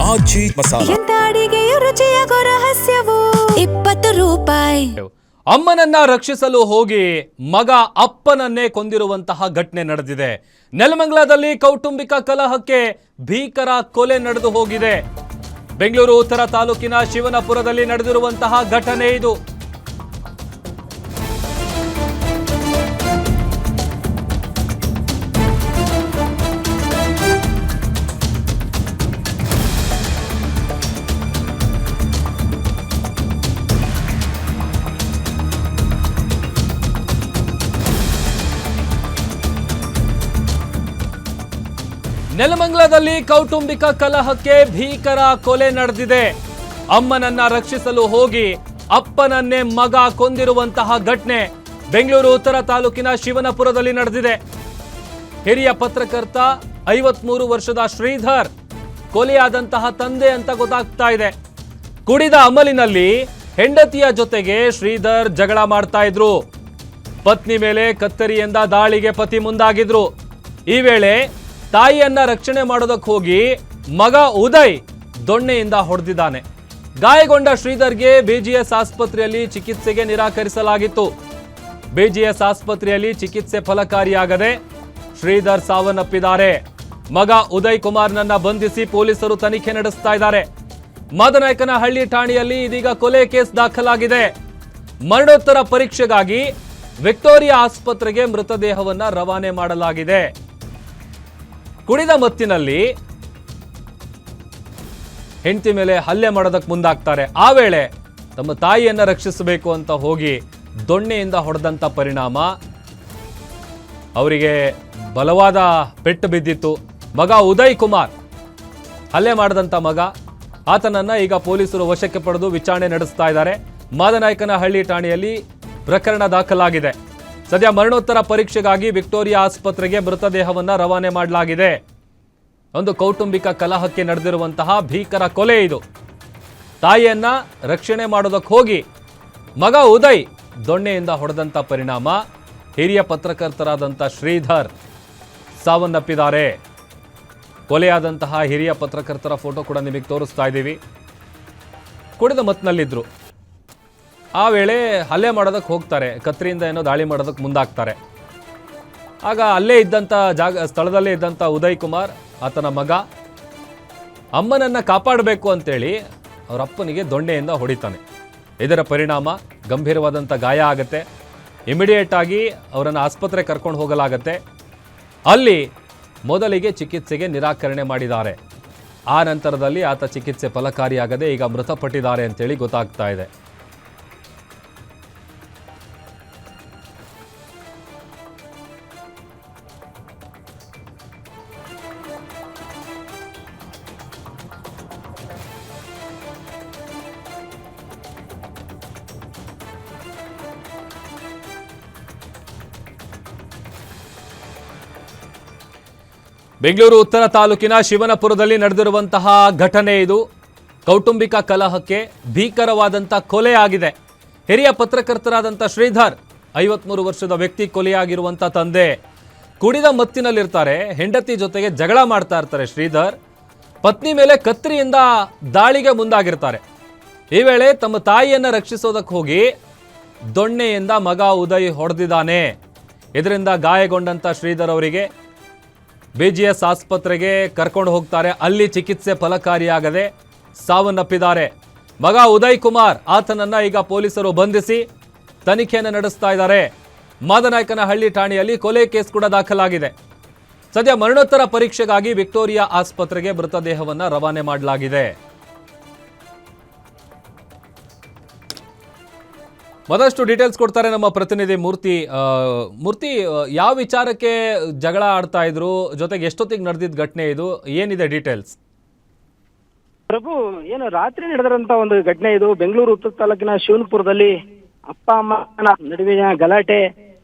ಆಜಿ ಮಸಾಲ. ಎಂತ ಅಡಿಗೆಯ ರುಚಿಯಾಗೋ ರಹಸ್ಯವು 20 ರೂಪಾಯಿ. ಅಮ್ಮನನ್ನ ರಕ್ಷಿಸಲು ಹೋಗಿ ಮಗ ಅಪ್ಪನನ್ನೇ ಕೊಂದಿರುವಂತಹ ಘಟನೆ ನಡೆದಿದೆ. ನೆಲಮಂಗಲದಲ್ಲಿ ಕೌಟುಂಬಿಕ ಕಲಹಕ್ಕೆ ಭೀಕರ ಕೊಲೆ ನಡೆದು ಹೋಗಿದೆ. ಬೆಂಗಳೂರು ಉತ್ತರ ತಾಲೂಕಿನ ಶಿವನಪುರದಲ್ಲಿ ನಡೆದಿರುವಂತಹ ಘಟನೆ ಇದು. ನೆಲಮಂಗಲದಲ್ಲಿ ಕೌಟುಂಬಿಕ ಕಲಹಕ್ಕೆ ಭೀಕರ ಕೊಲೆ ನಡೆದಿದೆ. ಅಮ್ಮನನ್ನ ರಕ್ಷಿಸಲು ಹೋಗಿ ಅಪ್ಪನನ್ನೇ ಮಗ ಕೊಂದಿರುವಂತಹ ಘಟನೆ ಬೆಂಗಳೂರು ಉತ್ತರ ತಾಲೂಕಿನ ಶಿವನಪುರದಲ್ಲಿ ನಡೆದಿದೆ. ಹಿರಿಯ ಪತ್ರಕರ್ತ 53 ವರ್ಷದ ಶ್ರೀಧರ್ ಕೊಲೆಯಾದಂತಹ ತಂದೆ ಅಂತ ಗೊತ್ತಾಗ್ತಾ ಇದೆ. ಕುಡಿದ ಅಮಲಿನಲ್ಲಿ ಹೆಂಡತಿಯ ಜೊತೆಗೆ ಶ್ರೀಧರ್ ಜಗಳ ಮಾಡ್ತಾ ಇದ್ರು. ಪತ್ನಿ ಮೇಲೆ ಕತ್ತರಿಯಿಂದ ದಾಳಿಗೆ ಪತಿ ಮುಂದಾಗಿದ್ರು. ಈ ವೇಳೆ ತಾಯಿಯನ್ನ ರಕ್ಷಣೆ ಮಾಡೋದಕ್ಕೆ ಹೋಗಿ ಮಗ ಉದಯ್ ದೊಣ್ಣೆಯಿಂದ ಹೊಡೆದಿದ್ದಾನೆ. ಗಾಯಗೊಂಡ ಶ್ರೀಧರ್ಗೆ ಬಿಜಿಎಸ್ ಆಸ್ಪತ್ರೆಯಲ್ಲಿ ಚಿಕಿತ್ಸೆಗೆ ನಿರಾಕರಿಸಲಾಗಿತ್ತು. ಬಿಜಿಎಸ್ ಆಸ್ಪತ್ರೆಯಲ್ಲಿ ಚಿಕಿತ್ಸೆ ಫಲಕಾರಿಯಾಗದೆ ಶ್ರೀಧರ್ ಸಾವನ್ನಪ್ಪಿದ್ದಾರೆ. ಮಗ ಉದಯ್ ಕುಮಾರ್ನನ್ನ ಬಂಧಿಸಿ ಪೊಲೀಸರು ತನಿಖೆ ನಡೆಸ್ತಾ ಇದ್ದಾರೆ. ಮಾದನಾಯಕನಹಳ್ಳಿ ಠಾಣೆಯಲ್ಲಿ ಇದೀಗ ಕೊಲೆ ಕೇಸ್ ದಾಖಲಾಗಿದೆ. ಮರಣೋತ್ತರ ಪರೀಕ್ಷೆಗಾಗಿ ವಿಕ್ಟೋರಿಯಾ ಆಸ್ಪತ್ರೆಗೆ ಮೃತದೇಹವನ್ನ ರವಾನೆ ಮಾಡಲಾಗಿದೆ. ಕುಡಿದ ಮತ್ತಿನಲ್ಲಿ ಹೆಂಡತಿ ಮೇಲೆ ಹಲ್ಲೆ ಮಾಡೋದಕ್ಕೆ ಮುಂದಾಗ್ತಾರೆ. ಆ ವೇಳೆ ತಮ್ಮ ತಾಯಿಯನ್ನ ರಕ್ಷಿಸಬೇಕು ಅಂತ ಹೋಗಿ ದೊಣ್ಣೆಯಿಂದ ಹೊಡೆದಂತ ಪರಿಣಾಮ ಅವರಿಗೆ ಬಲವಾದ ಪೆಟ್ಟು ಬಿದ್ದಿತ್ತು. ಮಗ ಉದಯ್ ಕುಮಾರ್ ಹಲ್ಲೆ ಮಾಡಿದಂತ ಮಗ, ಆತನನ್ನ ಈಗ ಪೊಲೀಸರು ವಶಕ್ಕೆ ಪಡೆದು ವಿಚಾರಣೆ ನಡೆಸ್ತಾ ಇದ್ದಾರೆ. ಮಾದನಾಯಕನಹಳ್ಳಿ ಠಾಣೆಯಲ್ಲಿ ಪ್ರಕರಣ ದಾಖಲಾಗಿದೆ. ಸದ್ಯ ಮರಣೋತ್ತರ ಪರೀಕ್ಷೆಗಾಗಿ ವಿಕ್ಟೋರಿಯಾ ಆಸ್ಪತ್ರೆಗೆ ಮೃತದೇಹವನ್ನ ರವಾನೆ ಮಾಡಲಾಗಿದೆ. ಒಂದು ಕೌಟುಂಬಿಕ ಕಲಹಕ್ಕೆ ನಡೆದಿರುವಂತಹ ಭೀಕರ ಕೊಲೆ ಇದು. ತಾಯಿಯನ್ನ ರಕ್ಷಣೆ ಮಾಡೋದಕ್ಕೆ ಹೋಗಿ ಮಗ ಉದಯ್ ದೊಣ್ಣೆಯಿಂದ ಹೊಡೆದಂತ ಪರಿಣಾಮ ಹಿರಿಯ ಪತ್ರಕರ್ತರಾದಂಥ ಶ್ರೀಧರ್ ಸಾವನ್ನಪ್ಪಿದ್ದಾರೆ. ಕೊಲೆಯಾದಂತಹ ಹಿರಿಯ ಪತ್ರಕರ್ತರ ಫೋಟೋ ಕೂಡ ನಿಮಗೆ ತೋರಿಸ್ತಾ ಇದ್ದೀವಿ. ಕುಡಿದ ಮತ್ತಿನಲ್ಲಿದ್ರು. ಆ ವೇಳೆ ಹಲ್ಲೆ ಮಾಡೋದಕ್ಕೆ ಹೋಗ್ತಾರೆ. ಕತ್ರಿಯಿಂದ ಏನೋ ದಾಳಿ ಮಾಡೋದಕ್ಕೆ ಮುಂದಾಗ್ತಾರೆ. ಆಗ ಅಲ್ಲೇ ಇದ್ದಂಥ ಸ್ಥಳದಲ್ಲೇ ಇದ್ದಂಥ ಉದಯ್ ಕುಮಾರ್, ಆತನ ಮಗ, ಅಮ್ಮನನ್ನು ಕಾಪಾಡಬೇಕು ಅಂತೇಳಿ ಅವರ ಅಪ್ಪನಿಗೆ ದೊಣ್ಣೆಯಿಂದ ಹೊಡಿತಾನೆ. ಇದರ ಪರಿಣಾಮ ಗಂಭೀರವಾದಂಥ ಗಾಯ ಆಗುತ್ತೆ. ಇಮಿಡಿಯೇಟ್ ಆಗಿ ಅವರನ್ನು ಆಸ್ಪತ್ರೆಗೆ ಕರ್ಕೊಂಡು ಹೋಗಲಾಗತ್ತೆ. ಅಲ್ಲಿ ಮೊದಲಿಗೆ ಚಿಕಿತ್ಸೆಗೆ ನಿರಾಕರಣೆ ಮಾಡಿದ್ದಾರೆ. ಆ ನಂತರದಲ್ಲಿ ಆತ ಚಿಕಿತ್ಸೆ ಫಲಕಾರಿಯಾಗದೆ ಈಗ ಮೃತಪಟ್ಟಿದ್ದಾರೆ ಅಂತೇಳಿ ಗೊತ್ತಾಗ್ತಾ ಇದೆ. ಬೆಂಗಳೂರು ಉತ್ತರ ತಾಲೂಕಿನ ಶಿವನಪುರದಲ್ಲಿ ನಡೆದಿರುವಂತಹ ಘಟನೆ ಇದು. ಕೌಟುಂಬಿಕ ಕಲಹಕ್ಕೆ ಭೀಕರವಾದಂಥ ಕೊಲೆ ಆಗಿದೆ. ಹಿರಿಯ ಪತ್ರಕರ್ತರಾದಂಥ ಶ್ರೀಧರ್ 53 ವರ್ಷದ ವ್ಯಕ್ತಿ ಕೊಲೆಯಾಗಿರುವಂಥ ತಂದೆ. ಕುಡಿದ ಮತ್ತಿನಲ್ಲಿರ್ತಾರೆ. ಹೆಂಡತಿ ಜೊತೆಗೆ ಜಗಳ ಮಾಡ್ತಾ ಇರ್ತಾರೆ ಶ್ರೀಧರ್. ಪತ್ನಿ ಮೇಲೆ ಕತ್ತರಿಯಿಂದ ದಾಳಿಗೆ ಮುಂದಾಗಿರ್ತಾರೆ. ಈ ವೇಳೆ ತಮ್ಮ ತಾಯಿಯನ್ನು ರಕ್ಷಿಸೋದಕ್ಕೆ ಹೋಗಿ ದೊಣ್ಣೆಯಿಂದ ಮಗ ಉದಯ್ ಹೊಡೆದಿದ್ದಾನೆ. ಇದರಿಂದ ಗಾಯಗೊಂಡಂಥ ಶ್ರೀಧರ್ ಅವರಿಗೆ ಬಿಜಿಎಸ್ ಆಸ್ಪತ್ರೆಗೆ ಕರ್ಕೊಂಡು ಹೋಗ್ತಾರೆ. ಅಲ್ಲಿ ಚಿಕಿತ್ಸೆ ಫಲಕಾರಿಯಾಗದೆ ಸಾವನ್ನಪ್ಪಿದ್ದಾರೆ. ಮಗ ಉದಯ್ ಕುಮಾರ್, ಆತನನ್ನ ಈಗ ಪೊಲೀಸರು ಬಂಧಿಸಿ ತನಿಖೆಯನ್ನು ನಡೆಸ್ತಾ ಇದ್ದಾರೆ. ಮಾದನಾಯಕನಹಳ್ಳಿ ಠಾಣೆಯಲ್ಲಿ ಕೊಲೆ ಕೇಸ್ ಕೂಡ ದಾಖಲಾಗಿದೆ. ಸದ್ಯ ಮರಣೋತ್ತರ ಪರೀಕ್ಷೆಗಾಗಿ ವಿಕ್ಟೋರಿಯಾ ಆಸ್ಪತ್ರೆಗೆ ಮೃತದೇಹವನ್ನ ರವಾನೆ ಮಾಡಲಾಗಿದೆ. ಮತ್ತಷ್ಟು ಡೀಟೇಲ್ಸ್ ಕೊಡ್ತಾರೆ ನಮ್ಮ ಪ್ರತಿನಿಧಿ ಮೂರ್ತಿ. ಯಾವ ವಿಚಾರಕ್ಕೆ ಜಗಳ ಆಡ್ತಾ ಇದ್ರು, ಜೊತೆಗೆ ಎಷ್ಟೊತ್ತಿಗೆ ನಡೆದಿದ್ದ ಘಟನೆ ಇದು, ಏನಿದೆ ಡೀಟೇಲ್ಸ್? ಪ್ರಭು, ಏನು ರಾತ್ರಿ ನಡೆದಿರಂತ ಒಂದು ಘಟನೆ ಇದು. ಬೆಂಗಳೂರು ಉತ್ತರ ತಾಲೂಕಿನ ಶಿವನಪುರದಲ್ಲಿ ಅಪ್ಪ ಅಮ್ಮನ ನಡುವಿನ ಗಲಾಟೆ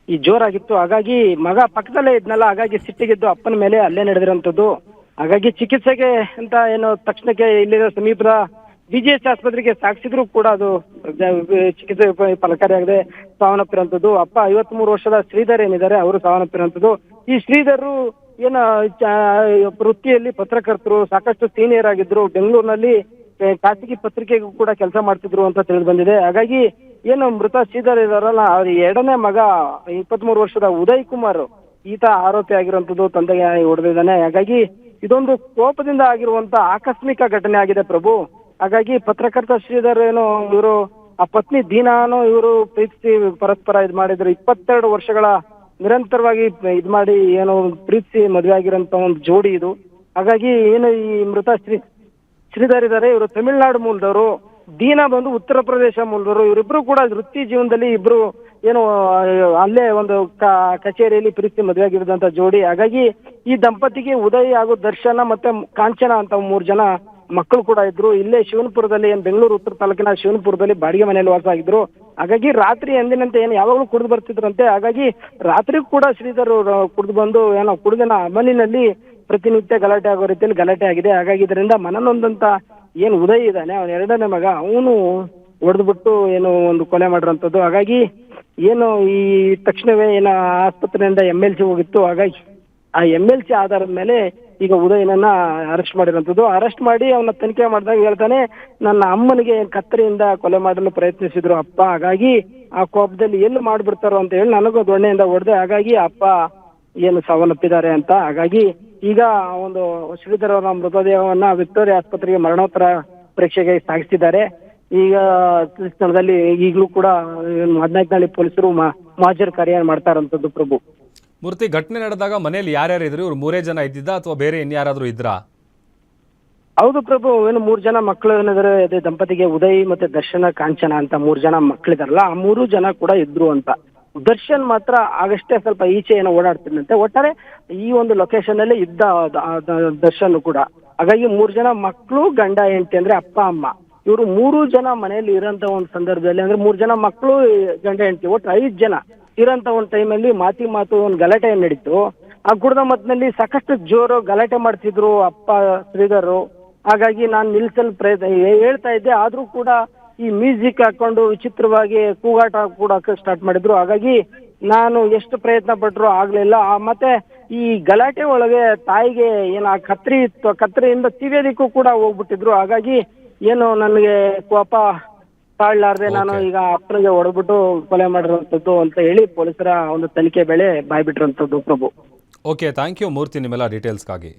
ಈ ಜೋರಾಗಿತ್ತು. ಹಾಗಾಗಿ ಮಗ ಪಕ್ಕದಲ್ಲೇ ಇದ್ನಲ್ಲ, ಹಾಗಾಗಿ ಸಿಟ್ಟಿಗಿದ್ದು ಅಪ್ಪನ ಮೇಲೆ ಅಲ್ಲೇ ನಡೆದಿರಂತದ್ದು. ಹಾಗಾಗಿ ಚಿಕಿತ್ಸೆಗೆ ಅಂತ ಏನು ತಕ್ಷಣಕ್ಕೆ ಇಲ್ಲಿನ ಸಮೀಪದ ಬಿಜಿಎಸ್ ಆಸ್ಪತ್ರೆಗೆ ಸಾಗಿಸಿದ್ರು ಕೂಡ ಅದು ಚಿಕಿತ್ಸೆ ಫಲಕಾರಿಯಾಗದೆ ಸಾವನ್ನಪ್ಪಿರುವಂತದ್ದು. ಅಪ್ಪ 53 ವರ್ಷದ ಶ್ರೀಧರ್ ಏನಿದ್ದಾರೆ ಅವರು ಸಾವನ್ನಪ್ಪಿರುವಂತದ್ದು. ಈ ಶ್ರೀಧರ್ ಏನ ವೃತ್ತಿಯಲ್ಲಿ ಪತ್ರಕರ್ತರು, ಸಾಕಷ್ಟು ಸೀನಿಯರ್ ಆಗಿದ್ರು, ಬೆಂಗಳೂರಿನಲ್ಲಿ ಖಾಸಗಿ ಪತ್ರಿಕೆಗೂ ಕೂಡ ಕೆಲಸ ಮಾಡ್ತಿದ್ರು ಅಂತ ತಿಳಿದು ಬಂದಿದೆ. ಹಾಗಾಗಿ ಏನು ಮೃತ ಶ್ರೀಧರ್ ಇದಾರಲ್ಲ, ಅವ್ರ ಎರಡನೇ ಮಗ 23 ವರ್ಷದ ಉದಯ್ ಕುಮಾರ್ ಈತ ಆರೋಪಿ ಆಗಿರುವಂತದ್ದು, ತಂದೆಗೆ ಹೊಡೆದಿದ್ದಾನೆ. ಹಾಗಾಗಿ ಇದೊಂದು ಕೋಪದಿಂದ ಆಗಿರುವಂತ ಆಕಸ್ಮಿಕ ಘಟನೆ ಆಗಿದೆ ಪ್ರಭು. ಹಾಗಾಗಿ ಪತ್ರಕರ್ತ ಶ್ರೀಧರ್ ಏನು ಇವರು ಆ ಪತ್ನಿ ದೀನಾನು ಇವರು ಪ್ರೀತಿಸಿ ಪರಸ್ಪರ ಇದ್ ಮಾಡಿದ್ರು. 22 ವರ್ಷಗಳ ನಿರಂತರವಾಗಿ ಇದ್ ಮಾಡಿ ಏನು ಪ್ರೀತಿಸಿ ಮದುವೆ ಆಗಿರೋಂತ ಒಂದು ಜೋಡಿ ಇದು. ಹಾಗಾಗಿ ಏನು ಈ ಮೃತ ಶ್ರೀಧರ್ ಇದ್ದಾರೆ, ಇವರು ತಮಿಳುನಾಡು ಮೂಲದವರು, ದೀನಾ ಬಂದು ಉತ್ತರ ಪ್ರದೇಶ ಮೂಲದವರು. ಇವರಿಬ್ರು ಕೂಡ ವೃತ್ತಿ ಜೀವನದಲ್ಲಿ ಇಬ್ರು ಏನು ಅಲ್ಲೇ ಒಂದು ಕಚೇರಿಯಲ್ಲಿ ಪ್ರೀತಿ ಮದುವೆ ಆಗಿರೋದಂತ ಜೋಡಿ. ಹಾಗಾಗಿ ಈ ದಂಪತಿಗೆ ಉದಯ್ ಹಾಗೂ ದರ್ಶನ ಮತ್ತೆ ಕಾಂಚನ ಅಂತ 3 ಜನ ಮಕ್ಕಳು ಕೂಡ ಇದ್ರು. ಇಲ್ಲೇ ಶಿವನಪುರದಲ್ಲಿ ಏನ್ ಬೆಂಗಳೂರು ಉತ್ತರ ತಾಲೂಕಿನ ಶಿವನಪುರದಲ್ಲಿ ಬಾಡಿಗೆ ಮನೆಯಲ್ಲಿ ವಾಸ ಆಗಿದ್ರು. ಹಾಗಾಗಿ ರಾತ್ರಿ ಎಂದಿನಂತೆ ಏನು ಯಾವಾಗಲೂ ಕುಡಿದು ಬರ್ತಿದ್ರಂತೆ. ಹಾಗಾಗಿ ರಾತ್ರಿ ಕೂಡ ಶ್ರೀಧರ್ ಕುಡಿದು ಬಂದು ಏನೋ ಕುಡಿದಿನ ಅಮಲಿನಲ್ಲಿ ಪ್ರತಿನಿತ್ಯ ಗಲಾಟೆ ಆಗೋ ರೀತಿಯಲ್ಲಿ ಗಲಾಟೆ ಆಗಿದೆ. ಹಾಗಾಗಿ ಇದರಿಂದ ಮನನೊಂದಂತ ಏನು ಉದಯ್ ಇದ್ದಾನೆ, ಅವನ ಎರಡನೇ ಮಗ, ಅವನು ಹೊಡೆದ್ಬಿಟ್ಟು ಏನು ಒಂದು ಕೊಲೆ ಮಾಡಿರೋಂಥದ್ದು. ಹಾಗಾಗಿ ಏನು ಈ ತಕ್ಷಣವೇ ಏನೋ ಆಸ್ಪತ್ರೆಯಿಂದ MLC ಹೋಗಿತ್ತು. ಹಾಗಾಗಿ ಆ MLC ಆಧಾರದ ಮೇಲೆ ಈಗ ಉದಯನನ್ನ ಅರೆಸ್ಟ್ ಮಾಡಿರೋಂಥದ್ದು. ಅರೆಸ್ಟ್ ಮಾಡಿ ಅವನ ತನಿಖೆ ಮಾಡಿದಾಗ ಹೇಳ್ತಾನೆ, ನನ್ನ ಅಮ್ಮನಿಗೆ ಕತ್ತರಿಯಿಂದ ಕೊಲೆ ಮಾಡಲು ಪ್ರಯತ್ನಿಸಿದ್ರು ಅಪ್ಪ. ಹಾಗಾಗಿ ಆ ಕೋಪದಲ್ಲಿ ಎಲ್ಲಿ ಮಾಡ್ಬಿಡ್ತಾರೋ ಅಂತ ಹೇಳಿ ನನಗೂ ದೊಣ್ಣೆಯಿಂದ ಹೊಡೆದೆ. ಹಾಗಾಗಿ ಅಪ್ಪ ಏನು ಸಾವನ್ನಪ್ಪಿದ್ದಾರೆ ಅಂತ. ಹಾಗಾಗಿ ಈಗ ಒಂದು ಶ್ರೀಧರ್ ಅವರ ಮೃತದೇಹವನ್ನ ವಿಕ್ಟೋರಿಯಾ ಆಸ್ಪತ್ರೆಗೆ ಮರಣೋತ್ತರ ಪರೀಕ್ಷೆಗೆ ಸಾಗಿಸಿದ್ದಾರೆ. ಈಗ ಸ್ಥಳದಲ್ಲಿ ಈಗಲೂ ಕೂಡ 14 ಪೊಲೀಸರು ಮಹಾಜರ್ ಕಾರ್ಯ ಮಾಡ್ತಾ ಇರೋಂಥದ್ದು ಪ್ರಭು. ಮೂರ್ತಿ, ಘಟನೆ ನಡೆದಾಗ ಮನೆಯಲ್ಲಿ ಯಾರ್ಯಾರು ಇದ್ರು? ಇವ್ರು 3 ಜನ ಇದ್ದಿದ್ದ ಅಥವಾ ಬೇರೆ ಇನ್ಯಾರಾದ್ರೂ ಇದ್ರಾ? ಹೌದು ಪ್ರಭು, ಏನು 3 ಜನ ಮಕ್ಕಳು ಏನಿದ್ದಾರೆ, ಅದೇ ದಂಪತಿಗೆ ಉದಯ್ ಮತ್ತೆ ದರ್ಶನ ಕಾಂಚನ ಅಂತ 3 ಜನ ಮಕ್ಕಳಿದಾರಲ್ಲ, ಆ 3 ಜನ ಕೂಡ ಇದ್ರು ಅಂತ. ದರ್ಶನ್ ಮಾತ್ರ ಆಗಷ್ಟೇ ಸ್ವಲ್ಪ ಈಚೆ ಏನೋ ಓಡಾಡ್ತಿದ್ದಂತೆ. ಒಟ್ಟಾರೆ ಈ ಒಂದು ಲೊಕೇಶನ್ ಅಲ್ಲಿ ಇದ್ದ ದರ್ಶನ್ ಕೂಡ. ಹಾಗಾಗಿ 3 ಜನ ಮಕ್ಕಳು, ಗಂಡ ಹೆಂಡತಿ ಅಂದ್ರೆ ಅಪ್ಪ ಅಮ್ಮ, ಇವರು 3 ಜನ ಮನೆಯಲ್ಲಿ ಇರೋಂತ ಒಂದು ಸಂದರ್ಭದಲ್ಲಿ, ಅಂದ್ರೆ 3 ಜನ ಮಕ್ಕಳು, ಗಂಡ ಹೆಂಡತಿ, ಒಟ್ಟು 5 ಜನ ಇರೋಂತ ಒಂದು ಟೈಮಲ್ಲಿ ಮಾತು ಒಂದು ಗಲಾಟೆ ನಡೀತು. ಆ ಗುಡ್ದ ಮತ್ತಿನಲ್ಲಿ ಸಾಕಷ್ಟು ಜೋರು ಗಲಾಟೆ ಮಾಡ್ತಿದ್ರು ಅಪ್ಪ ಶ್ರೀಧರ್. ಹಾಗಾಗಿ ನಾನು ನಿಲ್ಸಲ್ ಪ್ರಯತ್ನ ಹೇಳ್ತಾ ಇದ್ದೆ, ಆದ್ರೂ ಕೂಡ ಈ ಮ್ಯೂಸಿಕ್ ಹಾಕೊಂಡು ವಿಚಿತ್ರವಾಗಿ ಕೂಗಾಟ ಕೂಡ ಸ್ಟಾರ್ಟ್ ಮಾಡಿದ್ರು. ಹಾಗಾಗಿ ನಾನು ಎಷ್ಟು ಪ್ರಯತ್ನ ಪಟ್ರು ಆಗ್ಲಿಲ್ಲ. ಮತ್ತೆ ಈ ಗಲಾಟೆ ಒಳಗೆ ತಾಯಿಗೆ ಏನು ಆ ಕತ್ರಿ ಇತ್ತು, ಕತ್ರಿಯಿಂದ ತಿವಿಯೋದಿಕ್ಕೂ ಕೂಡ ಹೋಗ್ಬಿಟ್ಟಿದ್ರು. ಹಾಗಾಗಿ ಏನು ನನಗೆ ಕೋಪ ತಾಳ್ಲಾರ್ದೆ ನಾನು ಈಗ ಅಪ್ಪನಿಗೆ ಹೊಡೆದ್ಬಿಟ್ಟು ಕೊಲೆ ಮಾಡಿರುವಂತದ್ದು ಅಂತ ಹೇಳಿ ಪೊಲೀಸರ ಒಂದು ತನಿಖೆ ವೇಳೆ ಬಾಯ್ಬಿಟ್ಟಿರುವಂತದ್ದು ಪ್ರಭು. ಓಕೆ, ಥ್ಯಾಂಕ್ ಯು ಮೂರ್ತಿ ನಿಮ್ಮೆಲ್ಲ ಡೀಟೇಲ್ಸ್ಗಾಗಿ.